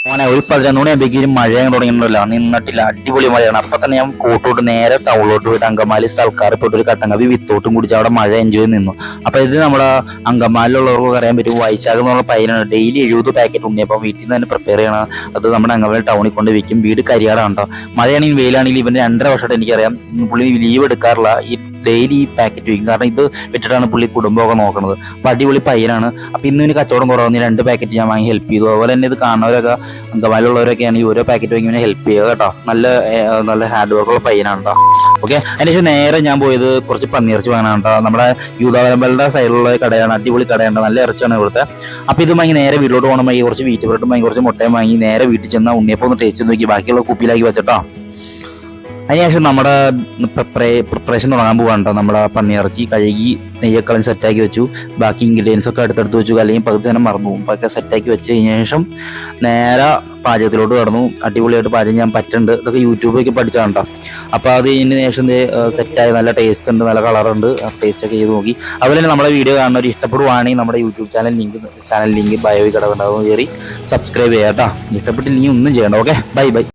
മോനെ ഒരു 11 മണിയാകുമ്പോഴേക്കും മഴ തുടങ്ങിയിട്ടുണ്ടല്ലോ, നിന്നിട്ടില്ല, അടിപൊളി മഴയാണ്. അപ്പൊ തന്നെ ഞാൻ കോട്ടോട്ട് നേരെ ടൗണിലോട്ട് പോയിട്ട് അങ്കമാലി സൽക്കാർ പോയിട്ട് ഒരു കട്ടൻ കാപ്പി വിത്തോട്ടും കുടിച്ച് അവിടെ മഴ എൻജോയ് നിന്നു. അപ്പൊ ഇത് നമ്മുടെ അങ്കമാലിലുള്ളവർക്ക് അറിയാൻ പറ്റും, വൈശാഖ് എന്നുള്ള പയ്യനാണ് ഡെയിലി 70 പാക്കറ്റ് ഉണ്ണിയപ്പം വീട്ടിൽ നിന്ന് തന്നെ പ്രിപ്പയർ ചെയ്യണം. അത് നമ്മുടെ അങ്കമാലി ടൗണിൽ കൊണ്ട് വിൽക്കും. വീട് കരിയാടാണ് കേട്ടോ. മഴയാണെങ്കിൽ വെയിലാണെങ്കിൽ ഇവന് 2.5 വർഷമായിട്ട് എനിക്കറിയാം പുള്ളി ലീവ് എടുക്കാറില്ല, ഈ ഡെയിലി ഈ പാക്കറ്റ് വിൽക്കും. കാരണം ഇത് വിറ്റിട്ടാണ് പുള്ളി കുടുംബമൊക്കെ നോക്കുന്നത്. അപ്പൊ അടിപൊളി പയ്യനാണ്. അപ്പൊ ഇന്ന് ഇനി കച്ചവടം കുറവാണ്, 2 പാക്കറ്റ് ഞാൻ വാങ്ങി ഹെൽപ്പ് ചെയ്തു. അതുപോലെ തന്നെ ഇത് കാണുന്നവരൊക്കെ അങ്കമാലിയുള്ളവരൊക്കെ ആണെങ്കിൽ ഓരോ പാക്കറ്റ് വാങ്ങി ഇങ്ങനെ ഹെൽപ്പ് ചെയ്യുക കേട്ടോ. നല്ല ഹാർഡ് വർക്കുള്ള പയ്യനാണ് കേട്ടോ. ഓക്കെ, അതിനുശേഷം നേരെ ഞാൻ പോയത് കുറച്ച് പന്നിയിറച്ചി വാങ്ങാനാണ് കേട്ടോ. നമ്മുടെ യൂതാവരമ്പലിന്റെ സൈഡിലുള്ള കടയാണ്, അടിപൊളി കടയാണ്, നല്ല ഇറച്ചിയാണ് ഇവിടുത്തെ. അപ്പൊ ഇത് വാങ്ങി നേരെ വീട്ടിലോട്ട് പോകണം. വാങ്ങി കുറച്ച് വീറ്റ് ബ്രെഡും വാങ്ങി കുറച്ച് മുട്ടയും വാങ്ങി നേരെ വീട്ടിൽ ചെന്നാൽ ഉണ്ണിയപ്പം ഒന്ന് ടേസ്റ്റ് നോക്കി ബാക്കിയുള്ള കുപ്പിയിലാക്കി വെച്ചിട്ടോ. അതിനുശേഷം നമ്മുടെ പ്രിപ്പറേഷൻ തുടങ്ങാൻ പോകാൻ കേട്ടോ. നമ്മുടെ പന്നിയിറച്ചി കഴുകി നെയ്യക്കളഞ്ഞ് സെറ്റാക്കി വെച്ചു. ബാക്കി ഇൻഗ്രീഡിയൻസ് ഒക്കെ അടുത്തെടുത്ത് വെച്ചു, അല്ലെങ്കിൽ പകുതി തന്നെ മറന്നു പോകും. അപ്പൊ ഒക്കെ സെറ്റാക്കി വെച്ച് കഴിഞ്ഞ ശേഷം നേരെ പാചകത്തിലോട്ട് കടന്നു. അടിപൊളിയായിട്ട് പാചകം ഞാൻ പറ്റുന്നുണ്ട്, ഇതൊക്കെ യൂട്യൂബിലൊക്കെ പഠിച്ചാണ് കേട്ടോ. അപ്പോൾ അത് ഇതിന് ശേഷം സെറ്റായി, നല്ല ടേസ്റ്റ് ഉണ്ട്, നല്ല കളറുണ്ട്. ടേസ്റ്റ് ഒക്കെ ചെയ്ത് നോക്കി. അതുപോലെ തന്നെ നമ്മുടെ വീഡിയോ കാണുന്നവർ ഇഷ്ടപ്പെടുവാണെങ്കിൽ നമ്മുടെ യൂട്യൂബ് ചാനൽ ലിങ്ക് ബയോയിൽ കിടക്കുന്നുണ്ട്, അതൊന്ന് കയറി സബ്സ്ക്രൈബ് ചെയ്യാം കേട്ടോ. ഇഷ്ടപ്പെട്ടില്ലെങ്കിൽ ഒന്നും ചെയ്യണ്ട. Okay, by.